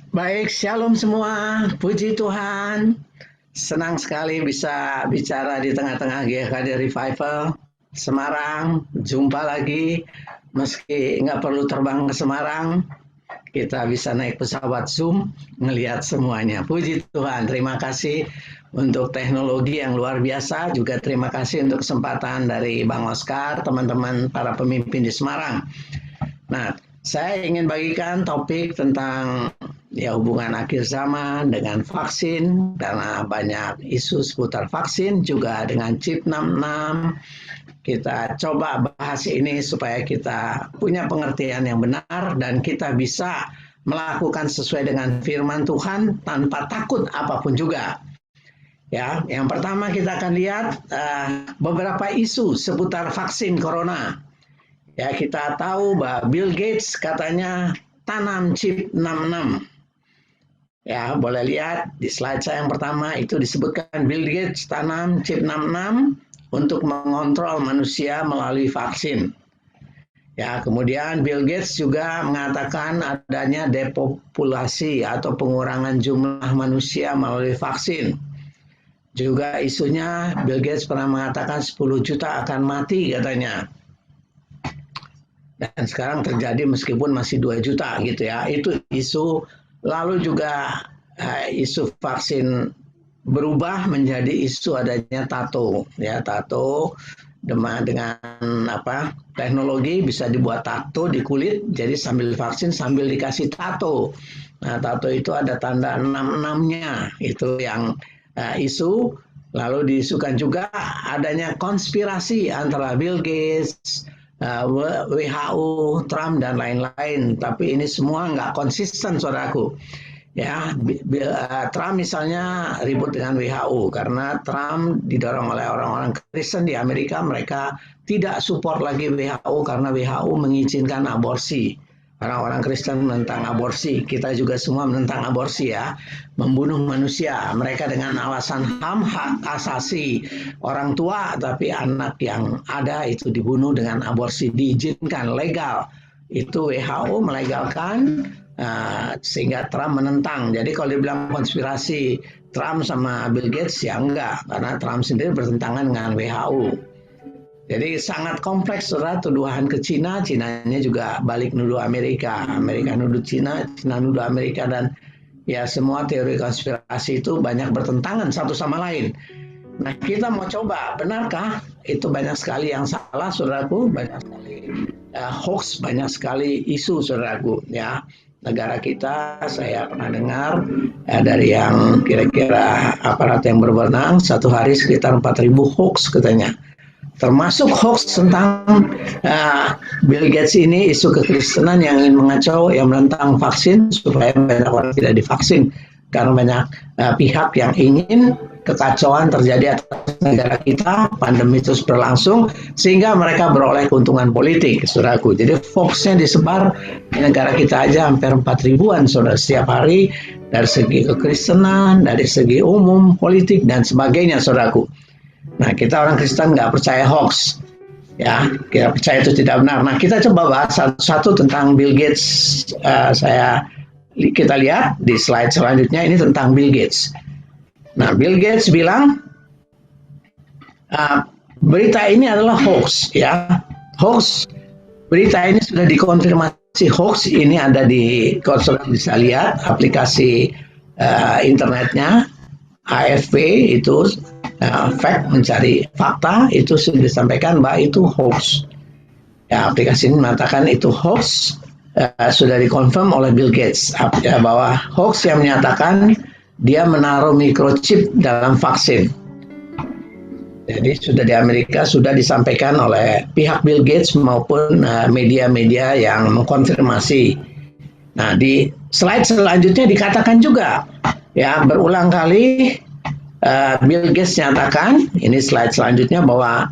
Baik, shalom semua. Puji Tuhan. Senang sekali bisa bicara di tengah-tengah GKD Revival Semarang. Jumpa lagi. Meski nggak perlu terbang ke Semarang, kita bisa naik pesawat Zoom, ngelihat semuanya. Puji Tuhan. Terima kasih untuk teknologi yang luar biasa. Juga terima kasih untuk kesempatan dari Bang Oscar, teman-teman para pemimpin di Semarang. Nah, saya ingin bagikan topik tentang hubungan akhir zaman dengan vaksin, karena banyak isu seputar vaksin, juga dengan chip 66. Kita coba bahas ini supaya kita punya pengertian yang benar dan kita bisa melakukan sesuai dengan firman Tuhan tanpa takut apapun juga. Ya, yang pertama kita akan lihat beberapa isu seputar vaksin corona. Ya, kita tahu bahwa Bill Gates katanya tanam chip 66. Ya, boleh lihat di slide saya yang pertama itu disebutkan Bill Gates tanam chip 66 untuk mengontrol manusia melalui vaksin. Ya, kemudian Bill Gates juga mengatakan adanya depopulasi atau pengurangan jumlah manusia melalui vaksin. Juga isunya Bill Gates pernah mengatakan 10 juta akan mati katanya. Dan sekarang terjadi meskipun masih 2 juta gitu ya. Itu isu. Lalu juga isu vaksin berubah menjadi isu adanya tato. Ya, tato dengan teknologi bisa dibuat tato di kulit, jadi sambil vaksin sambil dikasih tato. Nah, tato itu ada tanda 66-nya. Itu yang isu. Lalu diisukan juga adanya konspirasi antara Bill Gates, WHO, Trump, dan lain-lain. Tapi ini semua nggak konsisten, saudaraku. Ya, Trump misalnya ribut dengan WHO karena Trump didorong oleh orang-orang Kristen di Amerika. Mereka tidak support lagi WHO karena WHO mengizinkan aborsi. Orang-orang Kristen menentang aborsi. Kita juga semua menentang aborsi ya. Membunuh manusia. Mereka dengan alasan HAM, hak asasi orang tua, tapi anak yang ada itu dibunuh dengan aborsi. Diizinkan, legal. Itu WHO melegalkan, sehingga Trump menentang. Jadi kalau dibilang konspirasi Trump sama Bill Gates, ya enggak. Karena Trump sendiri bertentangan dengan WHO. Jadi sangat kompleks, saudara, tuduhan ke Cina, Cinanya juga balik nuduh Amerika, Amerika nuduh Cina, Cina nuduh Amerika, dan ya semua teori konspirasi itu banyak bertentangan satu sama lain. Nah, kita mau coba, benarkah itu banyak sekali yang salah, saudaraku, banyak sekali hoax, banyak sekali isu, saudaraku, ya. Negara kita, saya pernah dengar dari yang kira-kira aparat yang berwenang, satu hari sekitar 4.000 hoax katanya. Termasuk hoax tentang Bill Gates ini, isu kekristenan yang ingin mengacau, yang menentang vaksin supaya banyak orang tidak divaksin. Karena banyak pihak yang ingin kekacauan terjadi atas negara kita, pandemi terus berlangsung, sehingga mereka beroleh keuntungan politik, saudaraku. Jadi hoaxnya disebar di negara kita aja hampir 4.000-an, saudara, setiap hari, dari segi kekristenan, dari segi umum, politik, dan sebagainya, saudaraku. Nah, kita orang Kristen nggak percaya hoax, ya, kita percaya itu tidak benar. Nah, kita coba bahas satu-satu tentang Bill Gates. Kita lihat di slide selanjutnya, ini tentang Bill Gates. Nah, Bill Gates bilang berita ini adalah hoax, ya, hoax. Berita ini sudah dikonfirmasi hoax. Ini ada di, kalau saudara bisa lihat aplikasi internetnya AFP itu. Fact, mencari fakta, itu sudah disampaikan bahwa itu hoax. Ya, aplikasi ini mengatakan itu hoax, sudah dikonfirm oleh Bill Gates, bahwa hoax yang menyatakan dia menaruh microchip dalam vaksin. Jadi sudah di Amerika sudah disampaikan oleh pihak Bill Gates maupun media-media yang mengkonfirmasi. Nah, di slide selanjutnya dikatakan juga, ya, berulang kali Bill Gates nyatakan, ini slide selanjutnya, bahwa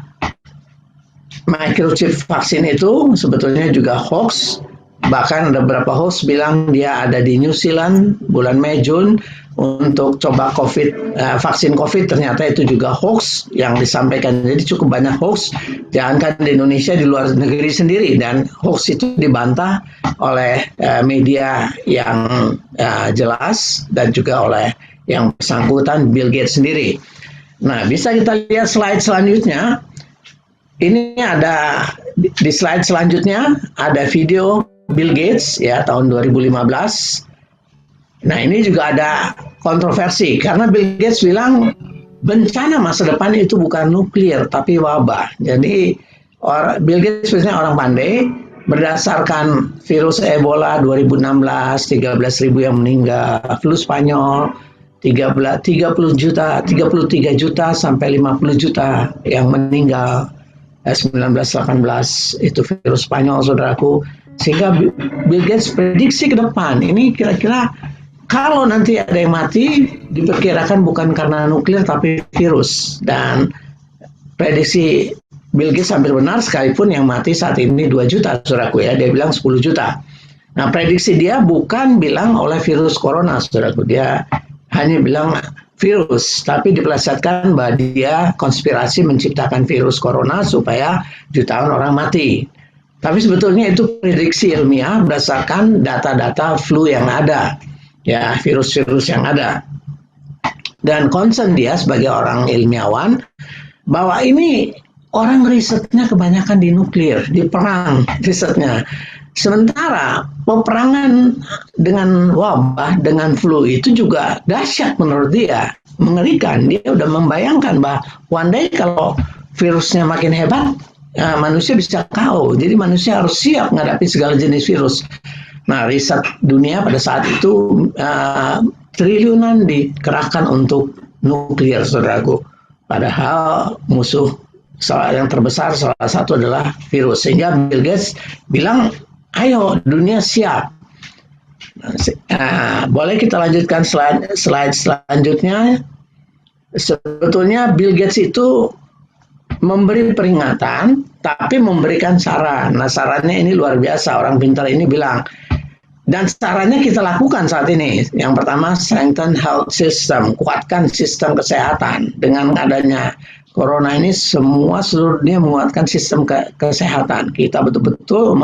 microchip vaksin itu sebetulnya juga hoax, Bahkan ada beberapa host bilang dia ada di New Zealand bulan Mei Jun untuk coba vaksin COVID, ternyata itu juga hoax yang disampaikan. Jadi cukup banyak hoax, jangankan di Indonesia, di luar negeri sendiri, dan hoax itu dibantah oleh media yang jelas dan juga oleh yang bersangkutan Bill Gates sendiri. Nah, bisa kita lihat slide selanjutnya. Ini ada di slide selanjutnya ada video Bill Gates ya tahun 2015. Nah, ini juga ada kontroversi karena Bill Gates bilang bencana masa depan itu bukan nuklir tapi wabah. Jadi Bill Gates sebenarnya orang pandai, berdasarkan virus Ebola 2016 13.000 yang meninggal, flu Spanyol 33 juta sampai 50 juta yang meninggal 1918 itu virus Spanyol, saudaraku. Sehingga Bill Gates prediksi ke depan ini kira-kira kalau nanti ada yang mati diperkirakan bukan karena nuklir tapi virus, dan prediksi Bill Gates hampir benar sekalipun yang mati saat ini 2 juta, saudaraku ya, dia bilang 10 juta. Nah, prediksi dia bukan bilang oleh virus corona, saudaraku, dia hanya bilang virus, tapi dipelesetkan bahwa dia konspirasi menciptakan virus corona supaya jutaan orang mati. Tapi sebetulnya itu prediksi ilmiah berdasarkan data-data flu yang ada, ya, virus-virus yang ada. Dan concern dia sebagai orang ilmiawan bahwa ini orang risetnya kebanyakan di nuklir, di perang risetnya. Sementara peperangan dengan wabah, dengan flu itu juga dahsyat menurut dia, mengerikan. Dia udah membayangkan bahwa one day kalau virusnya makin hebat, manusia bisa KO. Jadi manusia harus siap menghadapi segala jenis virus. Nah, riset dunia pada saat itu triliunan dikerahkan untuk nuklir, saudaraku. Padahal musuh yang terbesar salah satu adalah virus. Sehingga Bill Gates bilang, ayo dunia siap. Boleh kita lanjutkan slide selanjutnya. Sebetulnya Bill Gates itu memberi peringatan, tapi memberikan saran. Nah, sarannya ini luar biasa. Orang pintar ini bilang, dan sarannya kita lakukan saat ini. Yang pertama, strengthen health system, kuatkan sistem kesehatan. Dengan adanya corona ini, seluruh dunia menguatkan sistem kesehatan. Kita betul-betul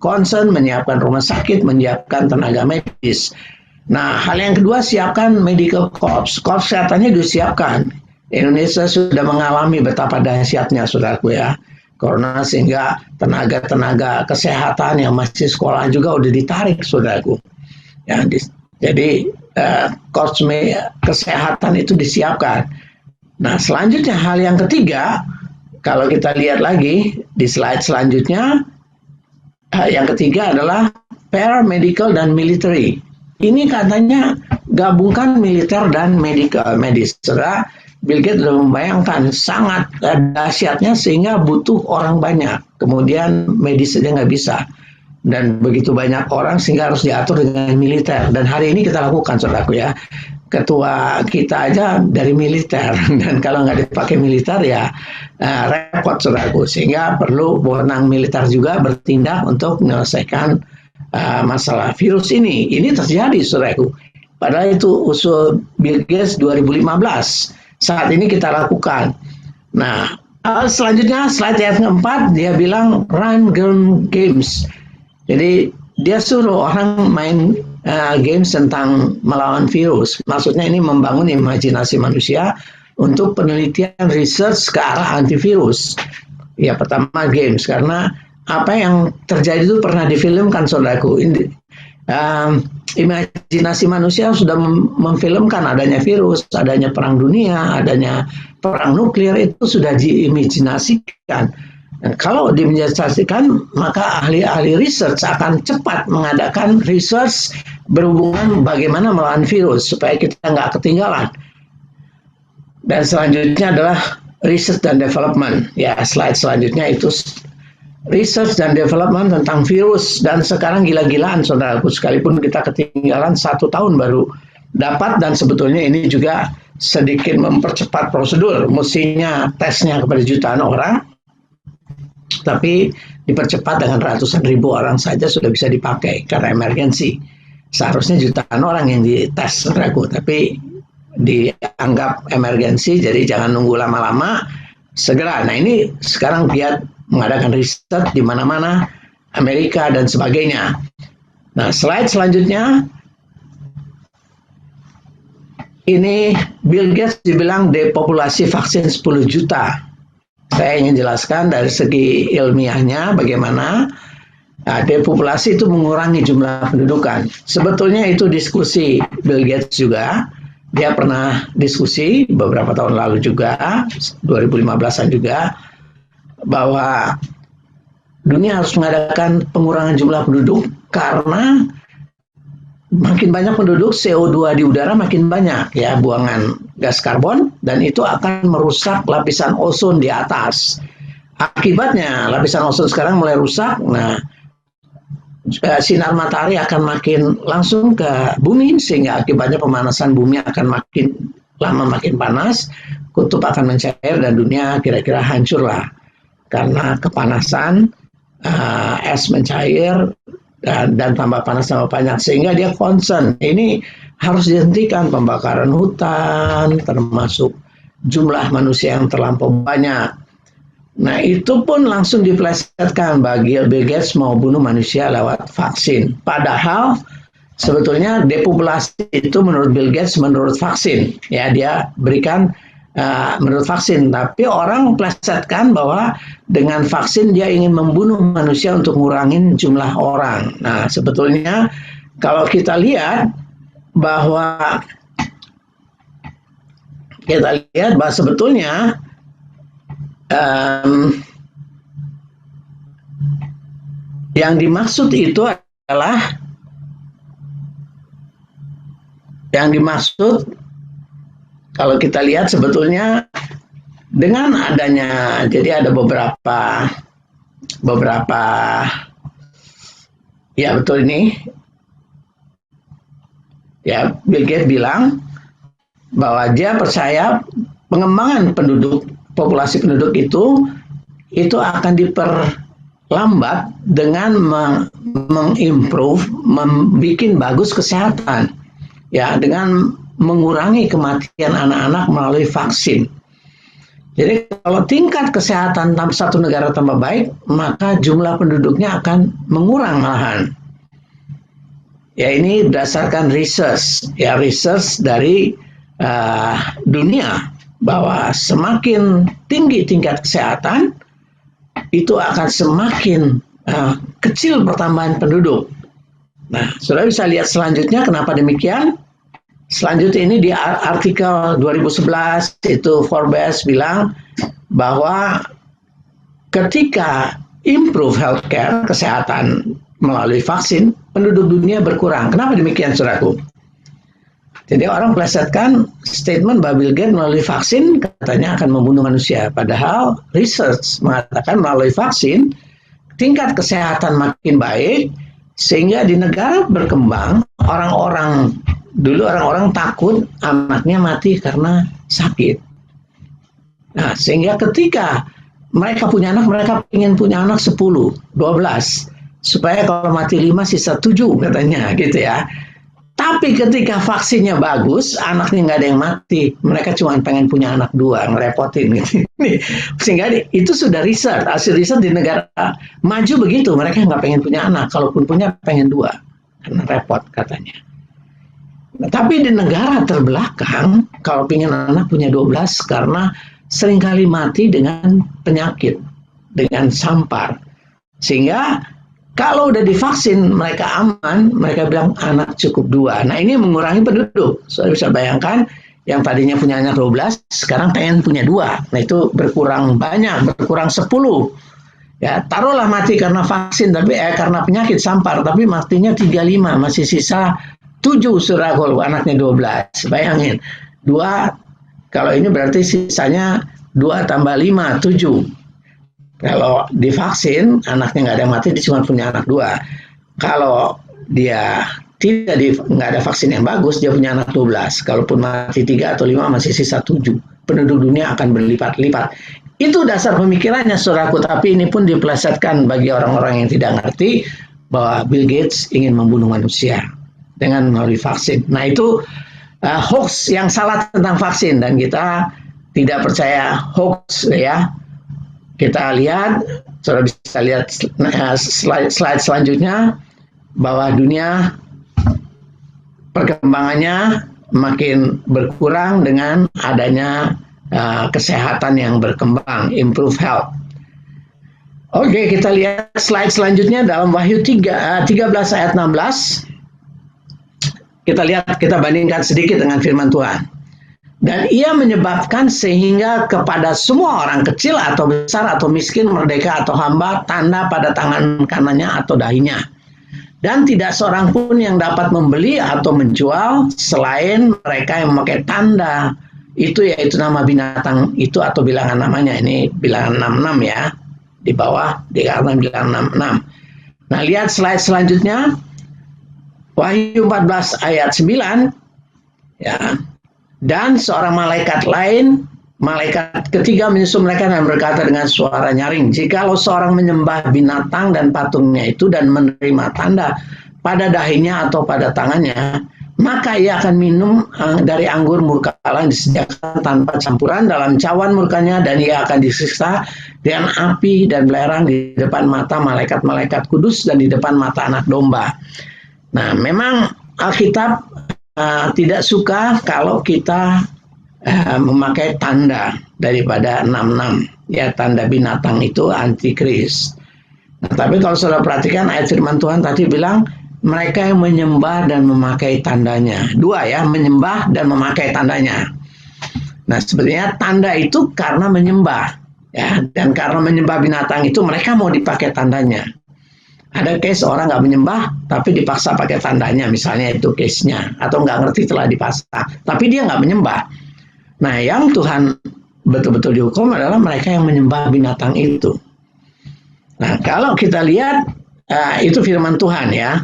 concern menyiapkan rumah sakit, menyiapkan tenaga medis. Nah, hal yang kedua, siapkan medical corps. Korps kesehatannya disiapkan. Indonesia sudah mengalami betapa dahsyatnya, saudaraku ya, corona, sehingga tenaga-tenaga kesehatan yang masih sekolah juga udah ditarik, saudaraku. Ya, jadi korps kesehatan itu disiapkan. Nah, selanjutnya hal yang ketiga, kalau kita lihat lagi di slide selanjutnya, yang ketiga adalah paramedical dan military. Ini katanya gabungkan militer dan medis. Saudara, Bill Gates sudah membayangkan sangat dahsyatnya sehingga butuh orang banyak. Kemudian medis saja nggak bisa. Dan begitu banyak orang sehingga harus diatur dengan militer. Dan hari ini kita lakukan, saudaraku ya. Ketua kita aja dari militer. Dan kalau nggak dipakai militer ya repot, saudaraku. Sehingga perlu wewenang militer juga bertindak untuk menyelesaikan masalah virus ini. Ini terjadi, saudaraku. Padahal itu usul Bill Gates 2015. Saat ini kita lakukan. Nah, selanjutnya slide yang keempat, dia bilang run games. Jadi dia suruh orang main games tentang melawan virus. Maksudnya ini membangun imajinasi manusia untuk penelitian research ke arah antivirus. Ya, pertama games, karena apa yang terjadi itu pernah difilmkan, saudaraku. Imajinasi manusia sudah memfilmkan adanya virus, adanya perang dunia, adanya perang nuklir, itu sudah diimajinasikan. Dan kalau diimajinasikan, maka ahli-ahli research akan cepat mengadakan research berhubungan bagaimana melawan virus supaya kita nggak ketinggalan. Dan selanjutnya adalah research dan development. Ya, slide selanjutnya itu research dan development tentang virus. Dan sekarang gila-gilaan, saudaraku, sekalipun kita ketinggalan 1 tahun baru dapat. Dan sebetulnya ini juga sedikit mempercepat prosedur. Mestinya tesnya kepada jutaan orang, tapi dipercepat dengan ratusan ribu orang saja sudah bisa dipakai karena emergensi. Seharusnya jutaan orang yang dites, saudaraku, tapi dianggap emergensi, jadi jangan nunggu lama-lama, segera. Nah ini sekarang Giat mengadakan riset di mana-mana, Amerika dan sebagainya. Nah slide selanjutnya, ini Bill Gates dibilang depopulasi vaksin 10 juta. Saya ingin jelaskan dari segi ilmiahnya bagaimana depopulasi itu mengurangi jumlah pendudukan. Sebetulnya itu diskusi Bill Gates juga. Dia pernah diskusi beberapa tahun lalu juga, 2015-an juga, bahwa dunia harus mengadakan pengurangan jumlah penduduk karena makin banyak penduduk, CO2 di udara makin banyak, ya, buangan gas karbon, dan itu akan merusak lapisan ozon di atas. Akibatnya lapisan ozon sekarang mulai rusak. Nah, sinar matahari akan makin langsung ke bumi, sehingga akibatnya pemanasan bumi akan makin lama makin panas, kutub akan mencair dan dunia kira-kira hancurlah karena kepanasan, es mencair dan tambah panas tambah banyak, sehingga dia concern ini harus dihentikan pembakaran hutan, termasuk jumlah manusia yang terlampau banyak. Nah, itu pun langsung dipelesetkan bagi Bill Gates mau bunuh manusia lewat vaksin. Padahal sebetulnya depopulasi itu menurut Bill Gates menurut vaksin. Ya, dia berikan menurut vaksin. Tapi orang melesetkan bahwa dengan vaksin dia ingin membunuh manusia untuk ngurangin jumlah orang. Nah, sebetulnya kalau kita lihat bahwa sebetulnya yang dimaksud itu adalah kalau kita lihat sebetulnya dengan adanya, jadi ada beberapa ya betul ini ya, Bill Gates bilang bahwa dia percaya pengembangan populasi penduduk itu akan diperlambat dengan mengimprove, membuat bagus kesehatan, ya, dengan mengurangi kematian anak-anak melalui vaksin. Jadi kalau tingkat kesehatan satu negara tambah baik, maka jumlah penduduknya akan mengurang malahan. Ya, ini berdasarkan research dari dunia, bahwa semakin tinggi tingkat kesehatan, itu akan semakin kecil pertambahan penduduk. Nah, saudara bisa lihat selanjutnya kenapa demikian. Selanjutnya ini di artikel 2011 itu Forbes bilang bahwa ketika improve healthcare, kesehatan melalui vaksin, penduduk dunia berkurang. Kenapa demikian, saudaraku? Jadi orang melesetkan statement bahwa Bill Gates melalui vaksin katanya akan membunuh manusia. Padahal research mengatakan melalui vaksin tingkat kesehatan makin baik, sehingga di negara berkembang orang-orang takut anaknya mati karena sakit. Nah, sehingga ketika mereka punya anak, mereka ingin punya anak 10, 12. Supaya kalau mati 5 sisa 7 katanya gitu ya. Tapi ketika vaksinnya bagus, anaknya nggak ada yang mati. Mereka cuma pengen punya anak 2, ngerepotin gitu. Sehingga itu sudah riset, hasil riset di negara maju begitu. Mereka nggak pengen punya anak, kalaupun punya pengen 2, karena repot katanya. Nah, tapi di negara terbelakang, kalau pengen anak punya 12, karena seringkali mati dengan penyakit, dengan sampar. Sehingga kalau udah divaksin, mereka aman, mereka bilang anak cukup 2. Nah, ini mengurangi penduduk. Saudara bisa bayangkan, yang tadinya punya anak 12, sekarang pengen punya 2. Nah, itu berkurang banyak, berkurang 10. Ya, taruhlah mati karena vaksin, tapi karena penyakit sampar, tapi matinya 35, masih sisa 7, saudara, kalau anaknya 12. Bayangin, 2, kalau ini berarti sisanya 2 tambah 5, 7. Kalau divaksin, anaknya nggak ada mati, dia cuma punya anak 2. Kalau dia nggak ada vaksin yang bagus, dia punya anak 12. Kalaupun mati 3 atau 5, masih sisa 7. penduduk dunia akan berlipat-lipat. Itu dasar pemikirannya, saudaraku. Tapi ini pun dipelesetkan bagi orang-orang yang tidak ngerti bahwa Bill Gates ingin membunuh manusia dengan melalui vaksin. Nah, itu hoax yang salah tentang vaksin, dan kita tidak percaya hoax, ya. Kita lihat, saudara bisa lihat slide selanjutnya, bahwa dunia perkembangannya makin berkurang dengan adanya kesehatan yang berkembang, improve health. Oke, kita lihat slide selanjutnya dalam Wahyu 13 ayat 16. Kita bandingkan sedikit dengan firman Tuhan. Dan ia menyebabkan sehingga kepada semua orang kecil atau besar atau miskin, merdeka atau hamba, tanda pada tangan kanannya atau dahinya. Dan tidak seorang pun yang dapat membeli atau menjual selain mereka yang memakai tanda itu, yaitu nama binatang itu atau bilangan namanya. Ini bilangan 66 ya. Di bawah dikatakan bilangan 66. Nah, lihat slide selanjutnya. Wahyu 14 ayat 9. Ya. Dan seorang malaikat lain, malaikat ketiga menyusul mereka dan berkata dengan suara nyaring, jikalau seorang menyembah binatang dan patungnya itu dan menerima tanda pada dahinya atau pada tangannya, maka ia akan minum dari anggur murka Allah yang disediakan tanpa campuran dalam cawan murkanya, dan ia akan disiksa dengan api dan belerang di depan mata malaikat-malaikat kudus dan di depan mata anak domba. Nah, memang Alkitab tidak suka kalau kita memakai tanda daripada 66, ya, tanda binatang itu antikris. Nah, tapi kalau saudara perhatikan ayat firman Tuhan tadi bilang mereka yang menyembah dan memakai tandanya. Dua ya, menyembah dan memakai tandanya. Nah, sebenarnya tanda itu karena menyembah, ya, dan karena menyembah binatang itu mereka mau dipakai tandanya. Ada case orang nggak menyembah tapi dipaksa pakai tandanya, misalnya itu case-nya, atau nggak ngerti telah dipaksa tapi dia nggak menyembah. Nah, yang Tuhan betul-betul dihukum adalah mereka yang menyembah binatang itu. Nah, kalau kita lihat itu firman Tuhan, ya.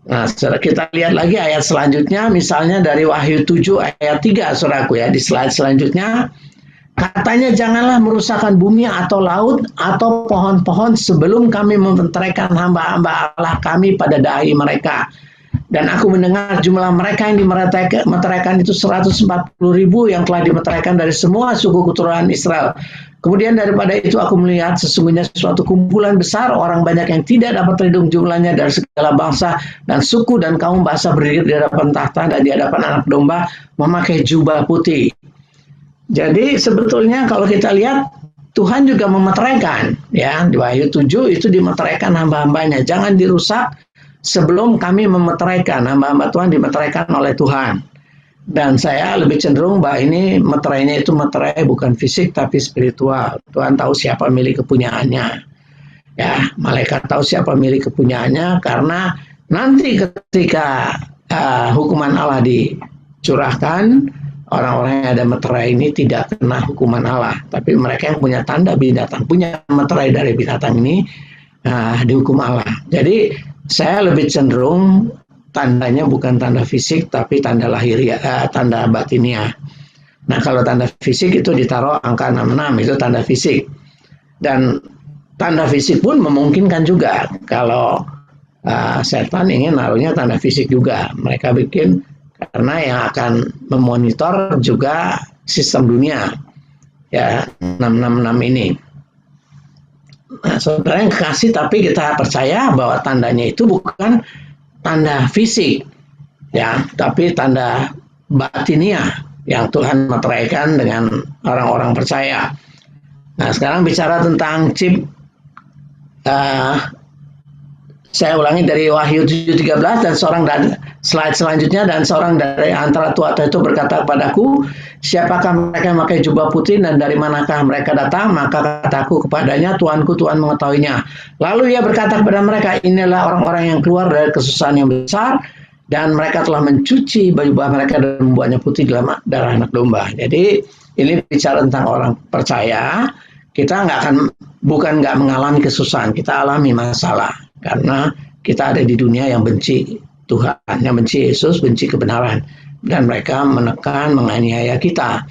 Nah, kita lihat lagi ayat selanjutnya, misalnya dari Wahyu 7 ayat 3, saudaraku, ya, di slide selanjutnya. Katanya, janganlah merusakkan bumi atau laut atau pohon-pohon sebelum kami mementeraikan hamba-hamba Allah kami pada dahi mereka. Dan aku mendengar jumlah mereka yang dimeteraikan itu 140.000 yang telah dimeteraikan dari semua suku keturunan Israel. Kemudian daripada itu aku melihat sesungguhnya suatu kumpulan besar orang banyak yang tidak dapat terhitung jumlahnya dari segala bangsa dan suku dan kaum bahasa berdiri di hadapan tahta dan di hadapan anak domba memakai jubah putih. Jadi sebetulnya kalau kita lihat Tuhan juga memeteraikan, ya, di Wahyu 7 itu dimeteraikan hamba-hambanya. Jangan dirusak sebelum kami memeteraikan. Hamba-hamba Tuhan dimeteraikan oleh Tuhan. Dan saya lebih cenderung bahwa ini meterainya itu meterai bukan fisik tapi spiritual. Tuhan tahu siapa milik kepunyaannya. Ya, malaikat tahu siapa milik kepunyaannya, karena nanti ketika hukuman Allah dicurahkan, orang-orang yang ada meterai ini tidak kena hukuman Allah, tapi mereka yang punya tanda binatang, punya meterai dari binatang ini dihukum Allah. Jadi saya lebih cenderung tandanya bukan tanda fisik, tapi tanda lahiriah, tanda batiniah. Nah, kalau tanda fisik itu ditaruh angka 66, itu tanda fisik. Dan tanda fisik pun memungkinkan juga kalau setan ingin naruhnya tanda fisik juga. Mereka bikin karena yang akan memonitor juga sistem dunia, ya, 666 ini. Nah, saudara yang kekasih, tapi kita percaya bahwa tandanya itu bukan tanda fisik, ya, tapi tanda batiniah yang Tuhan meteraikan dengan orang-orang percaya. Nah, sekarang bicara tentang chip. Saya ulangi dari Wahyu 7:13, dan seorang dan slide selanjutnya, dan seorang dari antara tua-tua itu berkata kepadaku, siapakah mereka yang memakai jubah putih dan dari manakah mereka datang? Maka kataku kepadanya, Tuanku, Tuhan mengetahuinya. Lalu ia berkata kepada mereka, inilah orang-orang yang keluar dari kesusahan yang besar, dan mereka telah mencuci baju mereka dan membuatnya putih dalam darah anak domba. Jadi ini bicara tentang orang percaya. Kita bukan nggak mengalami kesusahan, kita alami masalah. Karena kita ada di dunia yang benci Tuhan, yang benci Yesus, benci kebenaran. Dan mereka menekan, menganiaya kita.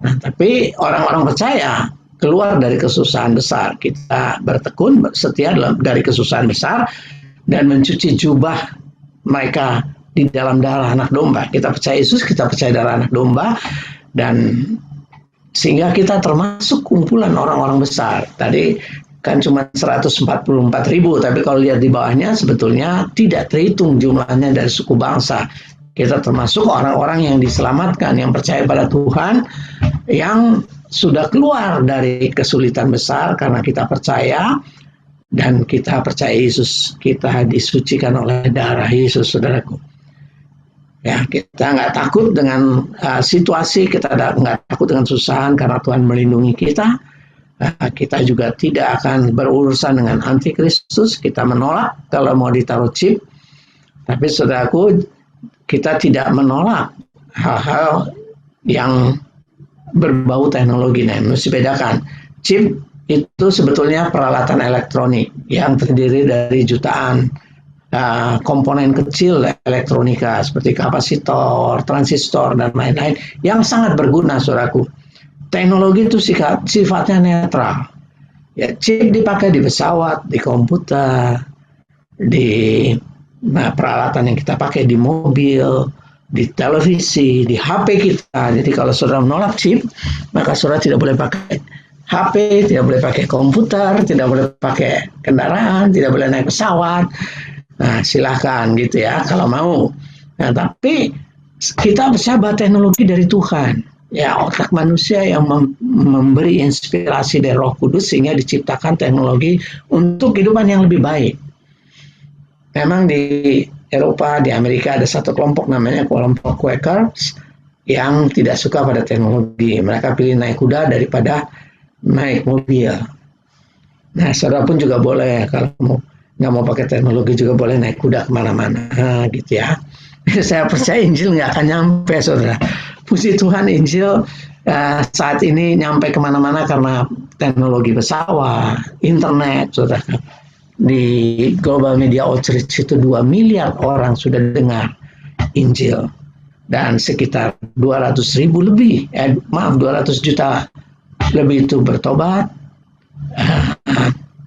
Nah, tapi orang-orang percaya keluar dari kesusahan besar. Kita bertekun setia dari kesusahan besar dan mencuci jubah mereka di dalam darah anak domba. Kita percaya Yesus, kita percaya darah anak domba, dan sehingga kita termasuk kumpulan orang-orang besar. Tadi kan cuma 144.000, tapi kalau lihat di bawahnya sebetulnya tidak terhitung jumlahnya dari suku bangsa. Kita termasuk orang-orang yang diselamatkan, yang percaya pada Tuhan, yang sudah keluar dari kesulitan besar karena kita percaya, dan kita percaya Yesus. Kita disucikan oleh darah Yesus, saudaraku. Ya, kita nggak takut dengan situasi, kita nggak takut dengan susahan karena Tuhan melindungi kita. Kita juga tidak akan berurusan dengan antikristus. Kita menolak kalau mau ditaruh chip. Tapi saudaraku, kita tidak menolak hal-hal yang berbau teknologi. Nah, mesti bedakan. Chip itu sebetulnya peralatan elektronik yang terdiri dari jutaan komponen kecil elektronika seperti kapasitor, transistor, dan lain-lain yang sangat berguna, saudaraku. Teknologi itu sifatnya netral. Ya, chip dipakai di pesawat, di komputer, di peralatan yang kita pakai di mobil, di televisi, di HP kita. Jadi kalau saudara menolak chip, maka saudara tidak boleh pakai HP, tidak boleh pakai komputer, tidak boleh pakai kendaraan, tidak boleh naik pesawat. Nah, silahkan gitu ya kalau mau. Nah, tapi kita percaya teknologi dari Tuhan. Ya, otak manusia yang memberi inspirasi dari Roh Kudus sehingga diciptakan teknologi untuk kehidupan yang lebih baik. Memang di Eropa, di Amerika ada satu kelompok namanya kelompok Quakers yang tidak suka pada teknologi. Mereka pilih naik kuda daripada naik mobil. Nah, saudara pun juga boleh kalau nggak mau pakai teknologi juga boleh naik kuda kemana-mana, gitu ya. Saya percaya Injil nggak akan nyampe, saudara. Puji Tuhan, Injil saat ini nyampe kemana-mana karena teknologi pesawat, internet, saudara. Di Global Media Outreach itu 2 miliar orang sudah dengar Injil. Dan sekitar 200 juta lebih itu bertobat.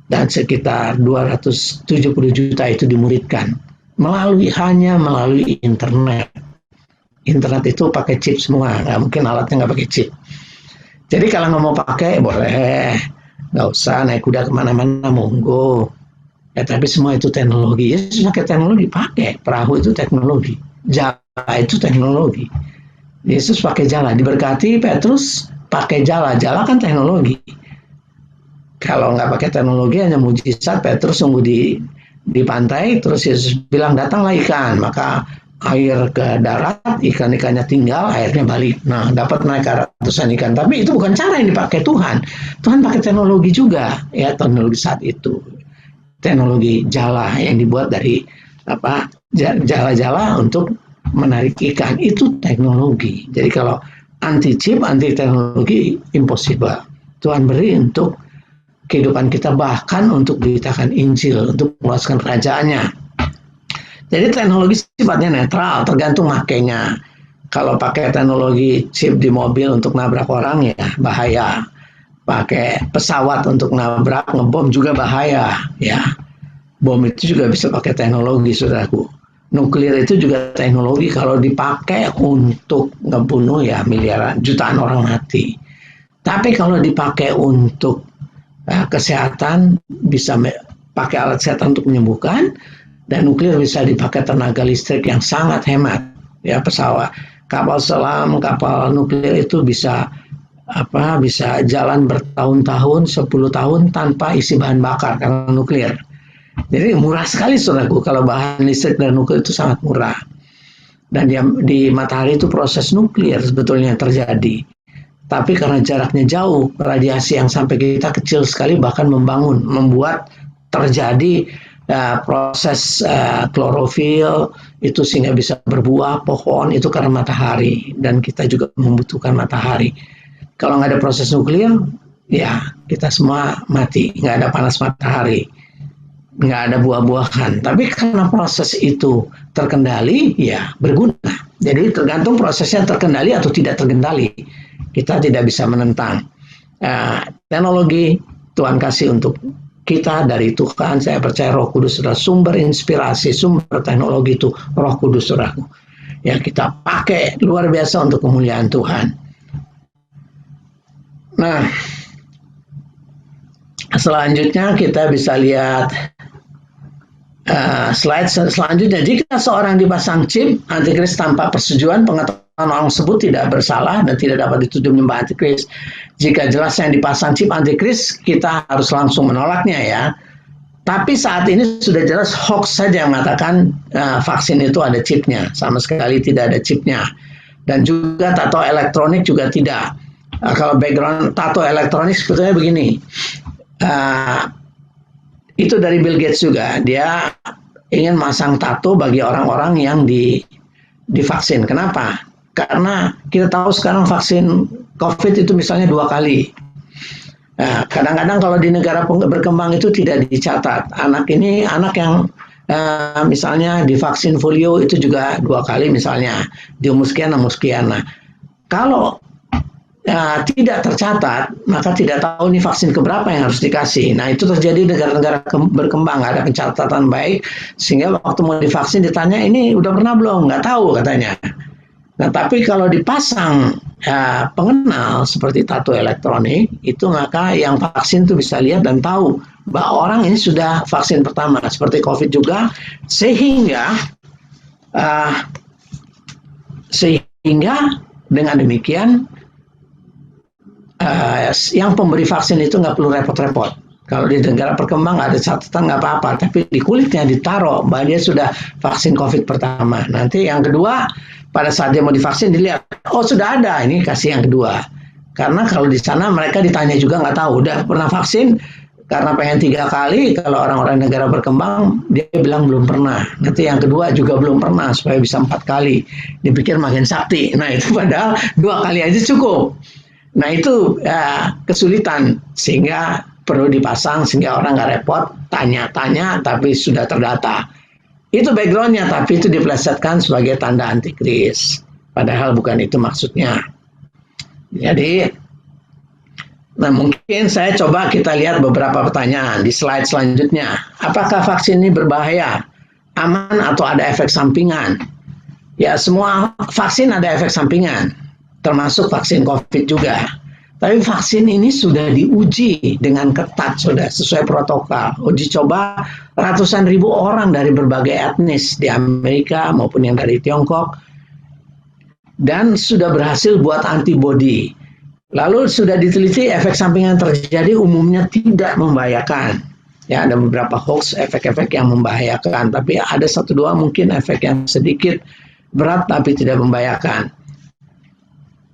Dan sekitar 270 juta itu dimuridkan hanya melalui internet. Internet itu pakai chip semua, nggak mungkin alatnya nggak pakai chip. Jadi kalau nggak mau pakai boleh, nggak usah naik kuda kemana-mana, monggo. Ya, tapi semua itu teknologi. Yesus pakai teknologi, pakai perahu itu teknologi, jala itu teknologi. Yesus pakai jala, diberkati. Petrus pakai jala kan teknologi. Kalau nggak pakai teknologi hanya mujizat, Petrus tunggu di pantai, terus Yesus bilang datanglah ikan, maka air ke darat, ikan-ikannya tinggal, airnya balik. Nah, dapat naik ratusan ikan. Tapi itu bukan cara yang dipakai Tuhan. Tuhan pakai teknologi juga, ya, teknologi saat itu. Teknologi jala yang dibuat dari jala-jala untuk menarik ikan, itu teknologi. Jadi kalau anti chip, anti teknologi, impossible. Tuhan beri untuk kehidupan kita, bahkan untuk beritakan Injil, untuk meluaskan kerajaannya. Jadi teknologi sifatnya netral, tergantung makainya. Kalau pakai teknologi chip di mobil untuk nabrak orang, ya bahaya. Pakai pesawat untuk nabrak, ngebom juga bahaya, ya. Bom itu juga bisa pakai teknologi, saudaraku. Nuklir itu juga teknologi kalau dipakai untuk ngebunuh, ya miliaran, jutaan orang mati. Tapi kalau dipakai untuk kesehatan, bisa pakai alat kesehatan untuk menyembuhkan, dan nuklir bisa dipakai tenaga listrik yang sangat hemat. Ya, pesawat, kapal selam, kapal nuklir itu bisa jalan bertahun-tahun, 10 tahun tanpa isi bahan bakar karena nuklir. Jadi murah sekali, saudaraku, kalau bahan listrik dan nuklir itu sangat murah. Dan di matahari itu proses nuklir sebetulnya terjadi. Tapi karena jaraknya jauh, radiasi yang sampai kita kecil sekali bahkan membuat terjadi proses klorofil itu sehingga bisa berbuah pohon itu karena matahari, dan kita juga membutuhkan matahari. Kalau nggak ada proses nuklir, ya kita semua mati, nggak ada panas matahari, nggak ada buah-buahan. Tapi karena proses itu terkendali, ya berguna. Jadi tergantung prosesnya terkendali atau tidak terkendali. kita tidak bisa menentang. Teknologi Tuhan kasih untuk kita dari Tuhan. Saya percaya Roh Kudus adalah sumber inspirasi, sumber teknologi itu Roh Kudus, saudaraku. Ya, kita pakai luar biasa untuk kemuliaan Tuhan. Nah, selanjutnya kita bisa lihat slide selanjutnya. Jika seorang dipasang chip antikris tanpa persetujuan, pengetahuan orang tersebut tidak bersalah dan tidak dapat dituduh menyembah antikris. Jika jelas yang dipasang chip antikris, kita harus langsung menolaknya ya. Tapi saat ini sudah jelas hoax saja yang mengatakan vaksin itu ada chipnya. Sama sekali tidak ada chipnya. Dan juga tato elektronik juga tidak. Kalau background tato elektronik sebetulnya begini. Itu dari Bill Gates juga. Dia ingin masang tato bagi orang-orang yang divaksin. Kenapa? Karena kita tahu sekarang vaksin COVID itu misalnya 2 kali. Nah, kadang-kadang kalau di negara berkembang itu tidak dicatat. Anak yang misalnya divaksin polio itu juga 2 kali misalnya. Di umur sekian, umur sekian. Nah, kalau tidak tercatat, maka tidak tahu nih vaksin keberapa yang harus dikasih. Nah, itu terjadi di negara-negara berkembang, nggak ada pencatatan baik, sehingga waktu mau divaksin ditanya, ini udah pernah belum? Nggak tahu katanya. Nah, tapi kalau dipasang pengenal seperti tato elektronik, itu maka yang vaksin itu bisa lihat dan tahu bahwa orang ini sudah vaksin pertama, seperti COVID juga, sehingga dengan demikian yang pemberi vaksin itu nggak perlu repot-repot. Kalau di negara berkembang ada catatan nggak apa-apa, tapi di kulitnya ditaruh bahwa dia sudah vaksin COVID pertama. Nanti yang kedua, pada saat dia mau divaksin dilihat, oh sudah ada, ini kasih yang kedua. Karena kalau di sana mereka ditanya juga nggak tahu, udah pernah vaksin, karena pengen 3 kali, kalau orang-orang negara berkembang, dia bilang belum pernah. Nanti yang kedua juga belum pernah, supaya bisa 4 kali. Dipikir makin sakti. Nah itu padahal 2 kali aja cukup. Nah itu kesulitan, sehingga perlu dipasang, sehingga orang nggak repot, tanya-tanya, tapi sudah terdata. Itu backgroundnya, tapi itu dipelesetkan sebagai tanda antikris. Padahal bukan itu maksudnya. Jadi, nah mungkin saya coba kita lihat beberapa pertanyaan di slide selanjutnya. Apakah vaksin ini berbahaya, aman, atau ada efek sampingan? Ya, semua vaksin ada efek sampingan, termasuk vaksin COVID juga. Tapi vaksin ini sudah diuji dengan ketat, sudah sesuai protokol. Uji coba ratusan ribu orang dari berbagai etnis di Amerika maupun yang dari Tiongkok. Dan sudah berhasil buat antibodi. Lalu sudah diteliti efek samping yang terjadi umumnya tidak membahayakan. Ya, ada beberapa hoax efek-efek yang membahayakan. Tapi ada 1-2 mungkin efek yang sedikit berat tapi tidak membahayakan.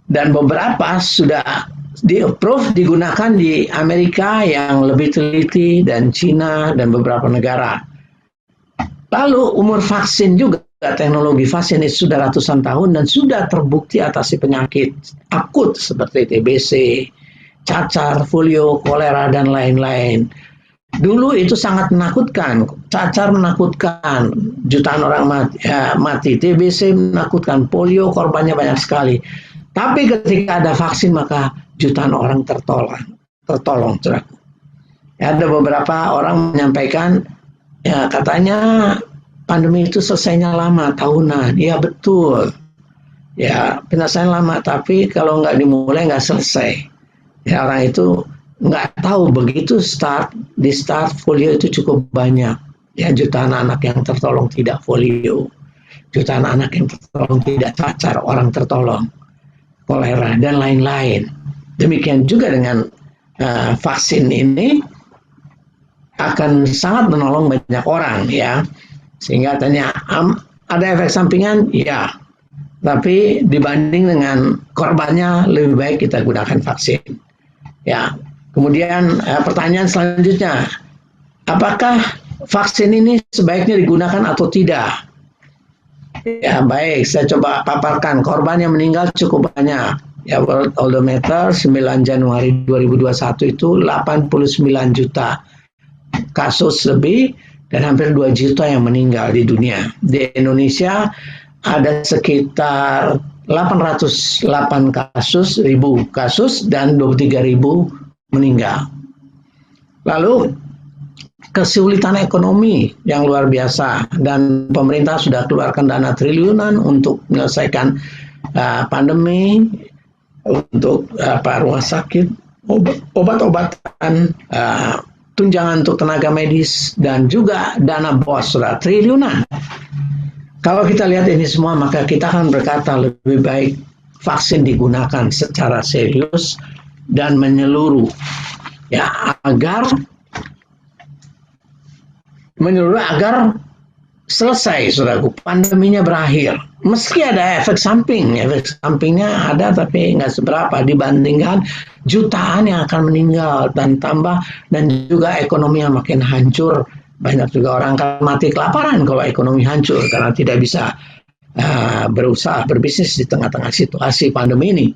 Dan beberapa sudah di-approve digunakan di Amerika yang lebih teliti dan Cina dan beberapa negara. Lalu umur vaksin juga, teknologi vaksin itu sudah ratusan tahun dan sudah terbukti atasi penyakit akut seperti TBC, cacar, polio, kolera, dan lain-lain. Dulu itu sangat menakutkan, cacar menakutkan, jutaan orang mati, TBC menakutkan, polio korbannya banyak sekali. Tapi ketika ada vaksin maka jutaan orang tertolong. Ya, ada beberapa orang menyampaikan, ya katanya pandemi itu selesainya lama, tahunan. Ya betul. Ya penyelesaian lama, tapi kalau nggak dimulai nggak selesai. Ya orang itu nggak tahu begitu di start polio itu cukup banyak. Ya jutaan anak yang tertolong tidak polio, jutaan anak yang tertolong tidak cacar, orang tertolong. Kolera dan lain-lain. Demikian juga dengan vaksin ini akan sangat menolong banyak orang ya. Sehingga tanya ada efek sampingan? Ya. Tapi dibanding dengan korbannya lebih baik kita gunakan vaksin. Ya. Kemudian pertanyaan selanjutnya, apakah vaksin ini sebaiknya digunakan atau tidak? Ya baik, saya coba paparkan. Korban yang meninggal cukup banyak. Ya, World Odometer 9 Januari 2021 itu 89 juta kasus lebih dan hampir 2 juta yang meninggal di dunia. Di Indonesia ada sekitar 808 ribu kasus dan 23.000 meninggal. Lalu kesulitan ekonomi yang luar biasa dan pemerintah sudah keluarkan dana triliunan untuk menyelesaikan pandemi, untuk rumah sakit, obat-obatan, tunjangan untuk tenaga medis, dan juga dana BOS sudah triliunan. Kalau kita lihat ini semua, maka kita akan berkata lebih baik vaksin digunakan secara serius dan menyeluruh, ya, agar selesai, saudaraku, pandeminya berakhir. Meski ada efek sampingnya ada tapi nggak seberapa dibandingkan jutaan yang akan meninggal dan juga ekonomi yang makin hancur. Banyak juga orang akan mati kelaparan kalau ekonomi hancur karena tidak bisa berusaha berbisnis di tengah-tengah situasi pandemi ini.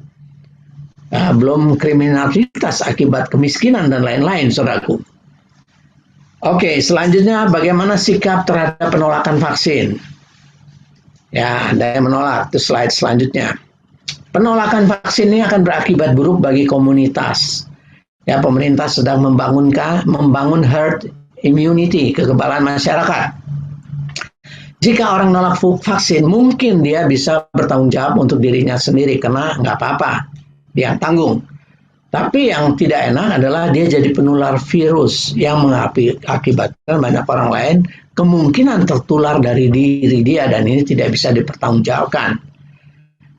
Belum kriminalitas akibat kemiskinan dan lain-lain, saudaraku. Oke, selanjutnya bagaimana sikap terhadap penolakan vaksin? Ya, ada yang menolak. Itu slide selanjutnya. Penolakan vaksin ini akan berakibat buruk bagi komunitas. Ya, pemerintah sedang membangun herd immunity, kekebalan masyarakat. Jika orang nolak vaksin, mungkin dia bisa bertanggung jawab untuk dirinya sendiri, karena nggak apa-apa, dia tanggung. Tapi yang tidak enak adalah dia jadi penular virus yang mengakibatkan banyak orang lain kemungkinan tertular dari diri dia, dan ini tidak bisa dipertanggungjawabkan.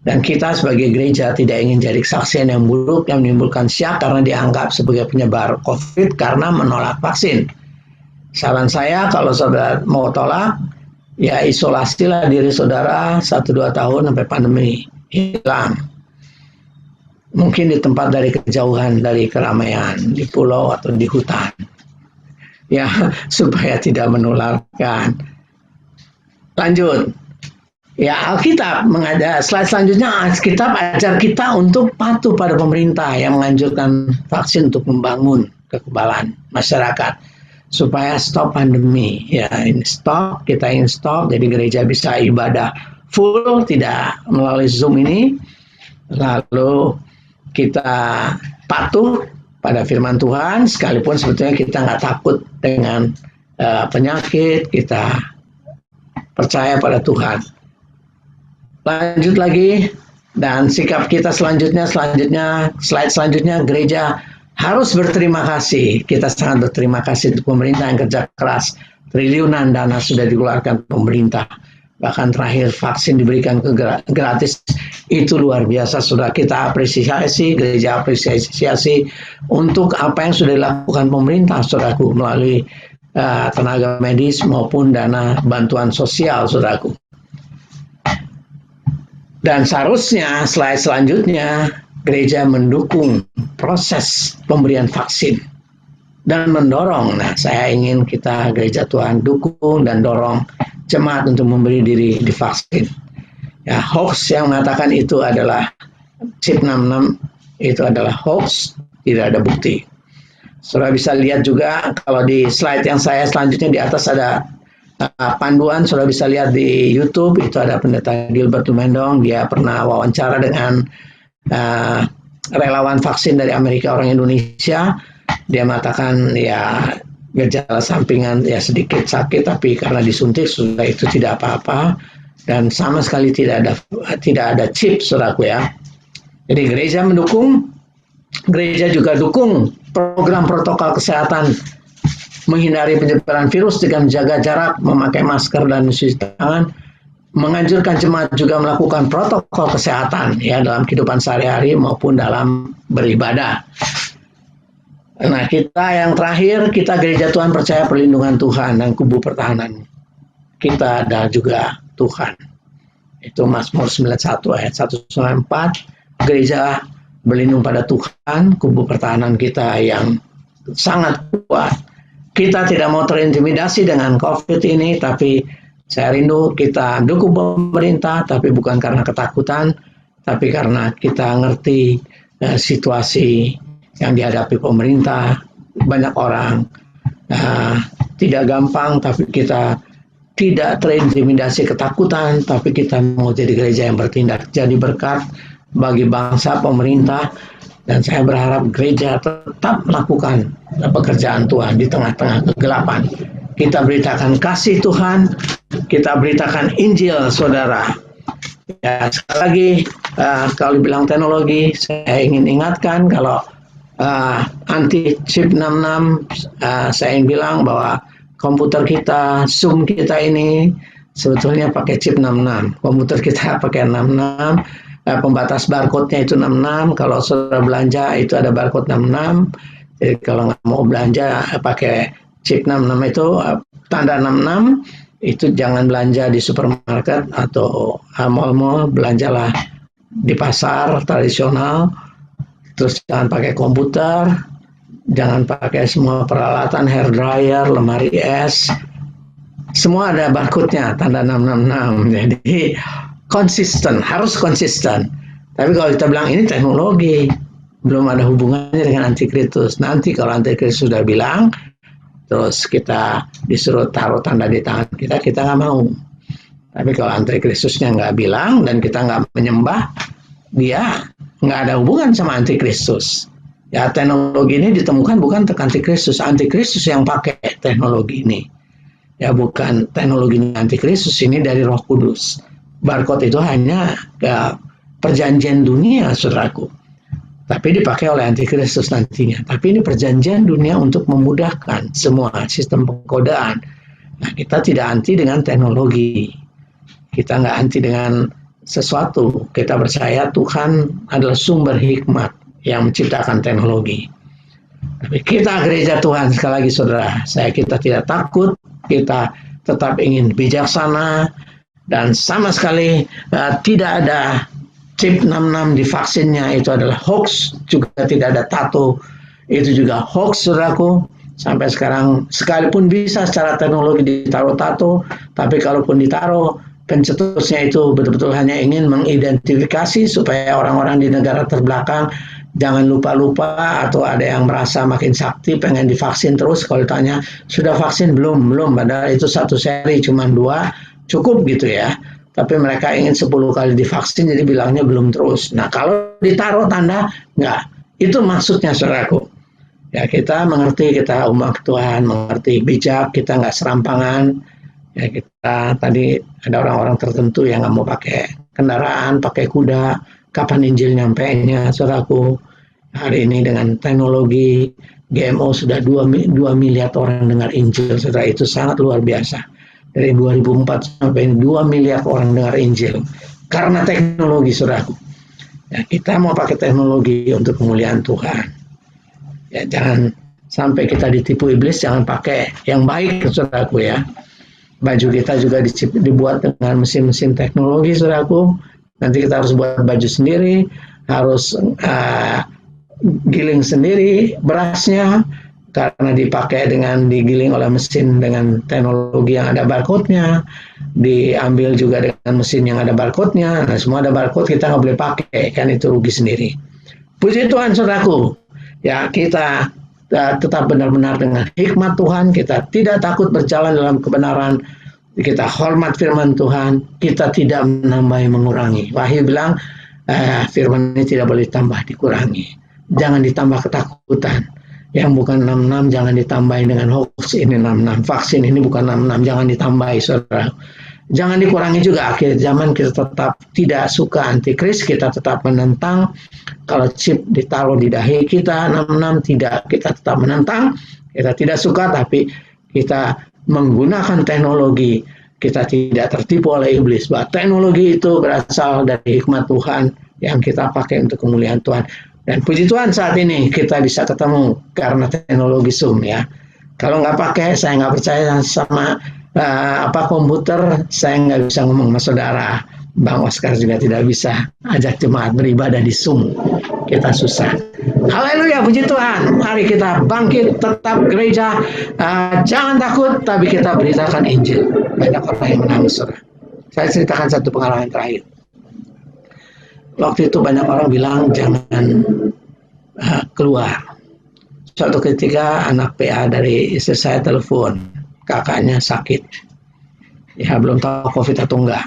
Dan kita sebagai gereja tidak ingin jadi kesaksian yang buruk yang menimbulkan syak karena dianggap sebagai penyebar COVID karena menolak vaksin. Saran saya, kalau saudara mau tolak, ya isolasilah diri saudara 1-2 tahun sampai pandemi hilang. Mungkin di tempat dari kejauhan dari keramaian, di pulau atau di hutan. Ya, supaya tidak menularkan. Lanjut. Ya, Alkitab slide selanjutnya, Alkitab ajar kita untuk patuh pada pemerintah yang menganjurkan vaksin untuk membangun kekebalan masyarakat supaya stop pandemi. Ya, ini stop, kita ingin stop, jadi gereja bisa ibadah full, tidak melalui Zoom ini. Lalu kita patuh pada firman Tuhan, sekalipun sebetulnya kita nggak takut dengan penyakit, kita percaya pada Tuhan. Lanjut lagi, dan sikap kita selanjutnya, slide selanjutnya, gereja harus berterima kasih. Kita sangat berterima kasih untuk pemerintah yang kerja keras. Triliunan dana sudah dikeluarkan pemerintah. Bahkan terakhir vaksin diberikan gratis. Itu luar biasa, sudah kita apresiasi, gereja apresiasi untuk apa yang sudah dilakukan pemerintah, saudaraku, melalui tenaga medis maupun dana bantuan sosial, saudaraku. Dan seharusnya slide selanjutnya, gereja mendukung proses pemberian vaksin dan mendorong. Nah, saya ingin kita gereja Tuhan dukung dan dorong jemaat untuk memberi diri divaksin. Ya, hoax yang mengatakan itu adalah chip 66 itu adalah hoax, tidak ada bukti. Saudara bisa lihat juga kalau di slide yang saya selanjutnya di atas ada panduan, saudara bisa lihat di YouTube, itu ada pendeta Gilbert Tumendong, dia pernah wawancara dengan relawan vaksin dari Amerika orang Indonesia. Dia mengatakan ya gejala sampingan ya sedikit sakit, tapi karena disuntik sudah itu tidak apa-apa dan sama sekali tidak ada chip, saudaraku ya. Jadi gereja mendukung, gereja juga dukung program protokol kesehatan menghindari penyebaran virus dengan menjaga jarak, memakai masker dan mencuci tangan. Menganjurkan jemaat juga melakukan protokol kesehatan ya dalam kehidupan sehari-hari maupun dalam beribadah. Nah, kita yang terakhir, kita gereja Tuhan percaya perlindungan Tuhan dan kubu pertahanan kita adalah juga Tuhan. Itu Mazmur 91 ayat 194. Gereja berlindung pada Tuhan, kubu pertahanan kita yang sangat kuat. Kita tidak mau terintimidasi dengan COVID ini, tapi saya rindu kita dukung pemerintah, tapi bukan karena ketakutan, tapi karena kita ngerti situasi yang dihadapi pemerintah. Banyak orang tidak gampang, tapi kita tidak terintimidasi ketakutan, tapi kita mau jadi gereja yang bertindak, jadi berkat bagi bangsa, pemerintah, dan saya berharap gereja tetap melakukan pekerjaan Tuhan di tengah-tengah kegelapan. Kita beritakan kasih Tuhan, kita beritakan Injil, saudara. Ya, sekali lagi, kalau dibilang teknologi, saya ingin ingatkan kalau anti chip 66, saya ingin bilang bahwa komputer kita, Zoom kita ini sebetulnya pakai chip 66. Komputer kita pakai 66, pembatas barcode-nya itu 66. Kalau saudara belanja itu ada barcode 66. Jadi kalau nggak mau belanja pakai chip 66 itu, tanda 66, itu jangan belanja di supermarket atau mall-mall, belanjalah di pasar tradisional. Terus jangan pakai komputer, jangan pakai semua peralatan hair dryer, lemari es, semua ada barcode-nya, tanda 666. Jadi konsisten, harus konsisten. Tapi kalau kita bilang ini teknologi, belum ada hubungannya dengan antikristus. Nanti kalau antikristus sudah bilang, terus kita disuruh taruh tanda di tangan kita nggak mau. Tapi kalau antikristusnya nggak bilang dan kita nggak menyembah, dia nggak ada hubungan sama antikristus. Ya, teknologi ini ditemukan bukan antikristus yang pakai teknologi ini. Ya, bukan teknologi antikristus, ini dari Roh Kudus. Barcode itu hanya perjanjian dunia, saudaraku. Tapi dipakai oleh antikristus nantinya. Tapi ini perjanjian dunia untuk memudahkan semua sistem pengkodaan. Nah, kita tidak anti dengan teknologi. Kita nggak anti dengan sesuatu. Kita percaya Tuhan adalah sumber hikmat yang menciptakan teknologi. Tapi kita gereja Tuhan, sekali lagi saudara, kita tidak takut, kita tetap ingin bijaksana, dan sama sekali tidak ada chip 66 di vaksinnya, itu adalah hoax. Juga tidak ada tato, itu juga hoax, saudaraku. Sampai sekarang, sekalipun bisa secara teknologi ditaruh tato, tapi kalaupun ditaruh, pencetusnya itu betul-betul hanya ingin mengidentifikasi supaya orang-orang di negara terbelakang jangan lupa-lupa, atau ada yang merasa makin sakti pengen divaksin terus. Kalau ditanya sudah vaksin belum, padahal itu satu seri cuma 2 cukup gitu ya. Tapi mereka ingin 10 kali divaksin, jadi bilangnya belum terus. Nah, kalau ditaruh tanda, enggak. Itu maksudnya, saudaraku. Ya, kita mengerti, kita umat Tuhan, mengerti bijak, kita enggak serampangan. Ya, kita tadi ada orang-orang tertentu yang nggak mau pakai kendaraan, pakai kuda. Kapan Injil nyampainya, saudaraku? Hari ini dengan teknologi GMO sudah 2 miliar orang dengar Injil, saudara. Itu sangat luar biasa. Dari 2004 sampai ini 2 miliar orang dengar Injil. Karena teknologi, saudaraku. Ya, kita mau pakai teknologi untuk kemuliaan Tuhan. Ya, jangan sampai kita ditipu iblis, jangan pakai yang baik, saudaraku ya. Baju kita juga dibuat dengan mesin-mesin teknologi, saudaraku. Nanti kita harus buat baju sendiri, harus giling sendiri berasnya, karena digiling oleh mesin dengan teknologi yang ada barcode-nya, diambil juga dengan mesin yang ada barcode-nya. Nah, semua ada barcode, kita nggak boleh pakai, kan itu rugi sendiri. Puji Tuhan, saudaraku. Ya, kita tetap benar-benar dengan hikmat Tuhan, kita tidak takut berjalan dalam kebenaran, kita hormat firman Tuhan, kita tidak menambah mengurangi. Wahyu bilang, firman ini tidak boleh ditambah dikurangi. Jangan ditambah ketakutan. Yang bukan 66 jangan ditambahin dengan hoax ini 66. Vaksin ini bukan 66, jangan ditambahi, saudara. Jangan dikurangi juga. Akhir zaman kita tetap tidak suka antikris, kita tetap menentang. Kalau chip ditaruh di dahi kita 66, tidak, kita tetap menentang. Kita tidak suka, tapi kita menggunakan teknologi. Kita tidak tertipu oleh iblis. Bahwa teknologi itu berasal dari hikmat Tuhan yang kita pakai untuk kemuliaan Tuhan. Dan puji Tuhan saat ini kita bisa ketemu karena teknologi Zoom ya. Kalau nggak pakai, saya nggak percaya sama komputer, saya nggak bisa ngomong sama saudara. Bang Oscar juga tidak bisa ajak jemaat beribadah di Zoom. Kita susah. Haleluya, puji Tuhan. Mari kita bangkit, tetap gereja. Jangan takut, tapi kita beritakan Injil. Banyak orang yang menangis, saudara. Saya ceritakan satu pengalaman terakhir. Waktu itu banyak orang bilang jangan keluar. Suatu ketika anak PA dari istri saya telepon, kakaknya sakit. Ya, belum tahu COVID atau enggak.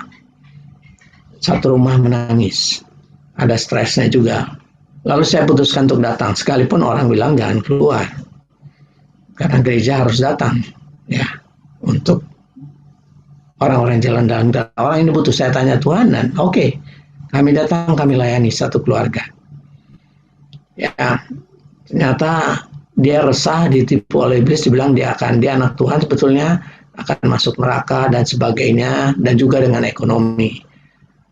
Satu rumah menangis. Ada stresnya juga. Lalu saya putuskan untuk datang, sekalipun orang bilang jangan keluar. Karena gereja harus datang, ya, untuk orang-orang jalan dalam. Orang ini butuh, saya tanya Tuhan, dan oke, kami datang, kami layani satu keluarga. Ya, ternyata dia resah, ditipu oleh iblis, dibilang dia anak Tuhan, sebetulnya akan masuk neraka dan sebagainya, dan juga dengan ekonomi.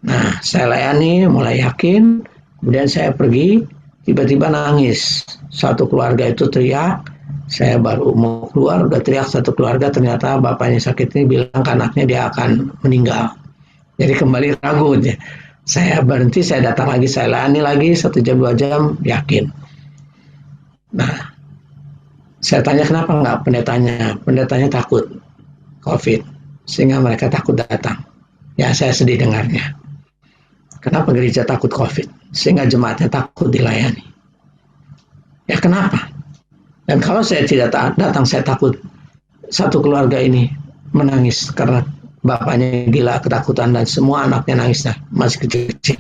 Nah, saya layani, mulai yakin, kemudian saya pergi, tiba-tiba nangis. Satu keluarga itu teriak, saya baru mau keluar, udah teriak satu keluarga, ternyata bapaknya sakit ini bilang ke anaknya dia akan meninggal. Jadi kembali ragu. Saya berhenti, saya datang lagi, saya layani lagi, 1 jam, 2 jam, yakin. Nah, saya tanya kenapa enggak pendetanya takut COVID, sehingga mereka takut datang. Ya, saya sedih dengarnya. Kenapa gereja takut COVID? Sehingga jemaatnya takut dilayani. Ya kenapa? Dan kalau saya tidak datang, saya takut satu keluarga ini menangis karena bapaknya gila, ketakutan, dan semua anaknya nangis, masih kecil-kecil.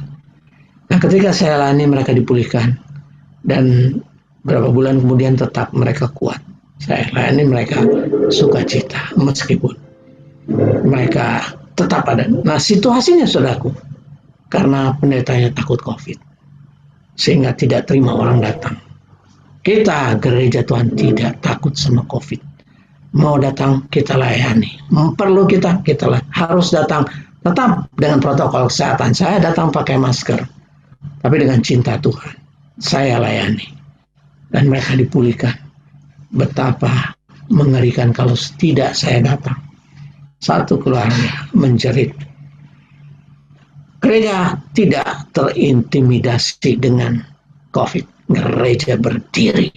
Nah, ketika saya layani, mereka dipulihkan. Dan berapa bulan kemudian tetap mereka kuat. Saya layani mereka sukacita, meskipun mereka tetap ada. Nah, situasinya, saudaraku, karena pendetanya takut COVID, sehingga tidak terima orang datang. Kita gereja Tuhan tidak takut sama COVID. Mau datang, kita layani. Perlu kita harus datang. Tetap dengan protokol kesehatan. Saya datang pakai masker, tapi dengan cinta Tuhan, saya layani. Dan mereka dipulihkan. Betapa mengerikan kalau tidak saya datang. Satu keluarga menjerit. Gereja tidak terintimidasi dengan COVID. Gereja berdiri.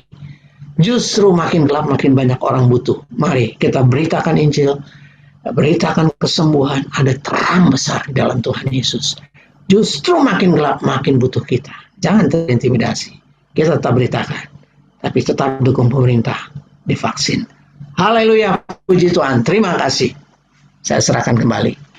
Justru makin gelap, makin banyak orang butuh. Mari kita beritakan Injil, beritakan kesembuhan. Ada terang besar dalam Tuhan Yesus. Justru makin gelap, makin butuh kita. Jangan terintimidasi. Kita tetap beritakan, tapi tetap dukung pemerintah, divaksin. Haleluya, puji Tuhan. Terima kasih. Saya serahkan kembali.